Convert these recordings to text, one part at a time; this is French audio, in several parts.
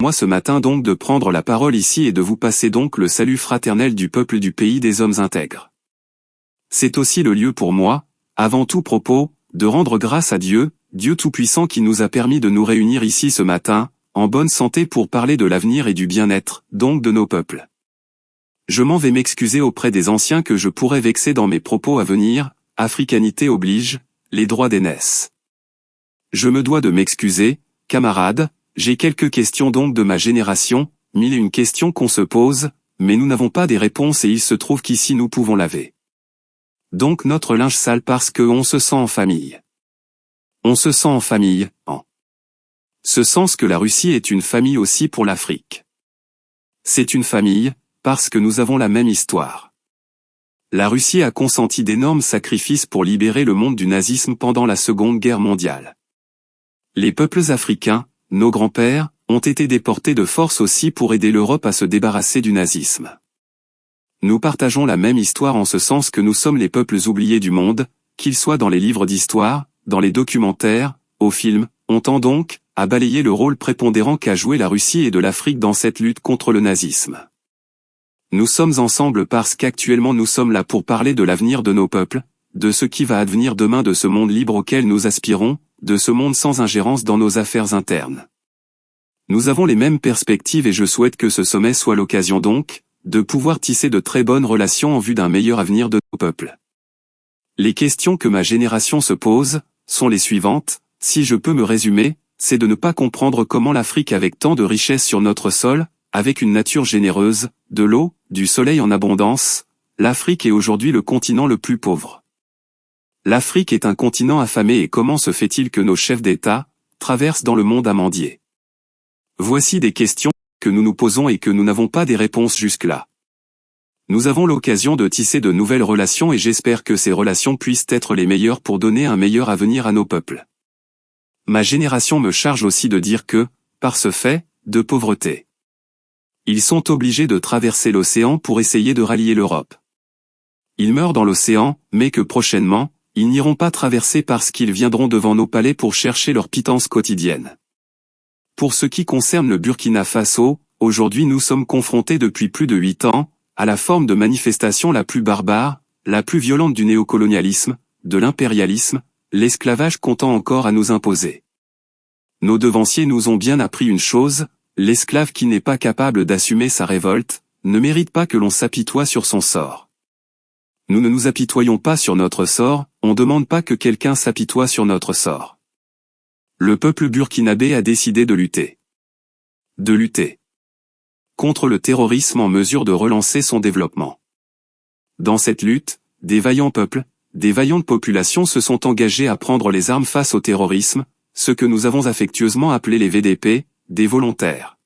Moi ce matin donc de prendre la parole ici et de vous passer donc le salut fraternel du peuple du pays des hommes intègres. C'est aussi le lieu pour moi, avant tout propos, de rendre grâce à Dieu, Dieu Tout-Puissant qui nous a permis de nous réunir ici ce matin, en bonne santé pour parler de l'avenir et du bien-être, donc de nos peuples. Je m'en vais m'excuser auprès des anciens que je pourrais vexer dans mes propos à venir, africanité oblige, les droits d'aînesse. Je me dois de m'excuser, camarades. J'ai quelques questions donc de ma génération, 1001 questions qu'on se pose, mais nous n'avons pas des réponses et il se trouve qu'ici nous pouvons laver. Donc notre linge sale parce que on se sent en famille. On se sent en famille, en ce sens que la Russie est une famille aussi pour l'Afrique. C'est une famille, parce que nous avons la même histoire. La Russie a consenti d'énormes sacrifices pour libérer le monde du nazisme pendant la Seconde Guerre mondiale. Les peuples africains, nos grands-pères, ont été déportés de force aussi pour aider l'Europe à se débarrasser du nazisme. Nous partageons la même histoire en ce sens que nous sommes les peuples oubliés du monde, qu'ils soient dans les livres d'histoire, dans les documentaires, aux films, on tend donc à balayer le rôle prépondérant qu'a joué la Russie et de l'Afrique dans cette lutte contre le nazisme. Nous sommes ensemble parce qu'actuellement nous sommes là pour parler de l'avenir de nos peuples, de ce qui va advenir demain de ce monde libre auquel nous aspirons, de ce monde sans ingérence dans nos affaires internes. Nous avons les mêmes perspectives et je souhaite que ce sommet soit l'occasion donc, de pouvoir tisser de très bonnes relations en vue d'un meilleur avenir de nos peuples. Les questions que ma génération se pose, sont les suivantes, si je peux me résumer, c'est de ne pas comprendre comment l'Afrique avec tant de richesses sur notre sol, avec une nature généreuse, de l'eau, du soleil en abondance, l'Afrique est aujourd'hui le continent le plus pauvre. L'Afrique est un continent affamé et comment se fait-il que nos chefs d'État traversent dans le monde à mendier? Voici des questions que nous nous posons et que nous n'avons pas des réponses jusque-là. Nous avons l'occasion de tisser de nouvelles relations et j'espère que ces relations puissent être les meilleures pour donner un meilleur avenir à nos peuples. Ma génération me charge aussi de dire que, par ce fait, de pauvreté, ils sont obligés de traverser l'océan pour essayer de rallier l'Europe. Ils meurent dans l'océan, mais que prochainement, ils n'iront pas traverser parce qu'ils viendront devant nos palais pour chercher leur pitance quotidienne. Pour ce qui concerne le Burkina Faso, aujourd'hui nous sommes confrontés depuis plus de 8 ans, à la forme de manifestation la plus barbare, la plus violente du néocolonialisme, de l'impérialisme, l'esclavage comptant encore à nous imposer. Nos devanciers nous ont bien appris une chose, l'esclave qui n'est pas capable d'assumer sa révolte, ne mérite pas que l'on s'apitoie sur son sort. Nous ne nous apitoyons pas sur notre sort, on ne demande pas que quelqu'un s'apitoie sur notre sort. Le peuple burkinabé a décidé de lutter. De lutter contre le terrorisme en mesure de relancer son développement. Dans cette lutte, des vaillants peuples, des vaillantes populations se sont engagés à prendre les armes face au terrorisme, ce que nous avons affectueusement appelé les VDP, des volontaires.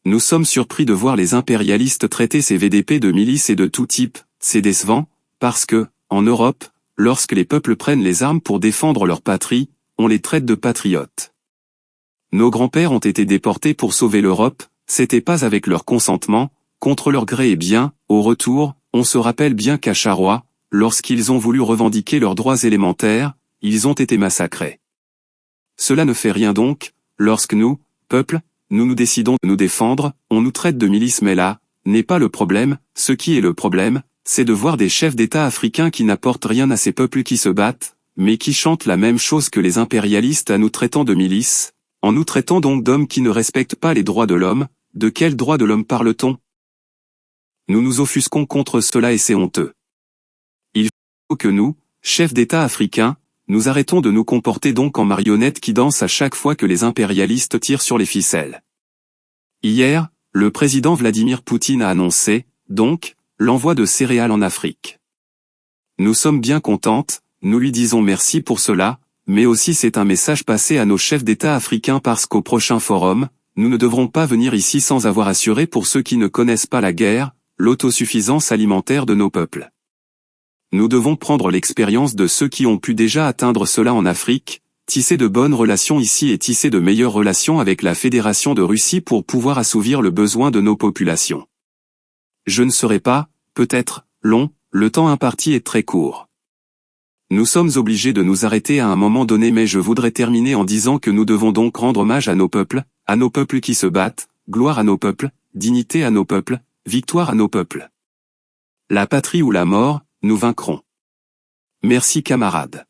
Nous sommes surpris de voir les impérialistes traiter ces VDP de milices et de tout type, c'est décevant, parce que, en Europe, lorsque les peuples prennent les armes pour défendre leur patrie, on les traite de patriotes. Nos grands-pères ont été déportés pour sauver l'Europe, c'était pas avec leur consentement, contre leur gré et bien, au retour, on se rappelle bien qu'à Charrois, lorsqu'ils ont voulu revendiquer leurs droits élémentaires, ils ont été massacrés. Cela ne fait rien donc, lorsque nous, peuple, nous décidons de nous défendre, on nous traite de milices mais là, n'est pas le problème, ce qui est le problème, c'est de voir des chefs d'État africains qui n'apportent rien à ces peuples qui se battent, mais qui chantent la même chose que les impérialistes en nous traitant de milices, en nous traitant donc d'hommes qui ne respectent pas les droits de l'homme. De quels droits de l'homme parle-t-on? Nous nous offusquons contre cela et c'est honteux. Il faut que nous, chefs d'État africains, nous arrêtons de nous comporter donc en marionnettes qui dansent à chaque fois que les impérialistes tirent sur les ficelles. Hier, le président Vladimir Poutine a annoncé, donc, l'envoi de céréales en Afrique. Nous sommes bien contentes, nous lui disons merci pour cela, mais aussi c'est un message passé à nos chefs d'État africains parce qu'au prochain forum, nous ne devrons pas venir ici sans avoir assuré pour ceux qui ne connaissent pas la guerre, l'autosuffisance alimentaire de nos peuples. Nous devons prendre l'expérience de ceux qui ont pu déjà atteindre cela en Afrique, tisser de bonnes relations ici et tisser de meilleures relations avec la Fédération de Russie pour pouvoir assouvir le besoin de nos populations. Je ne serai pas, peut-être, long, le temps imparti est très court. Nous sommes obligés de nous arrêter à un moment donné mais je voudrais terminer en disant que nous devons donc rendre hommage à nos peuples, à nos peuples qui se battent, gloire à nos peuples, dignité à nos peuples, victoire à nos peuples. La patrie ou la mort, nous vaincrons. Merci camarades.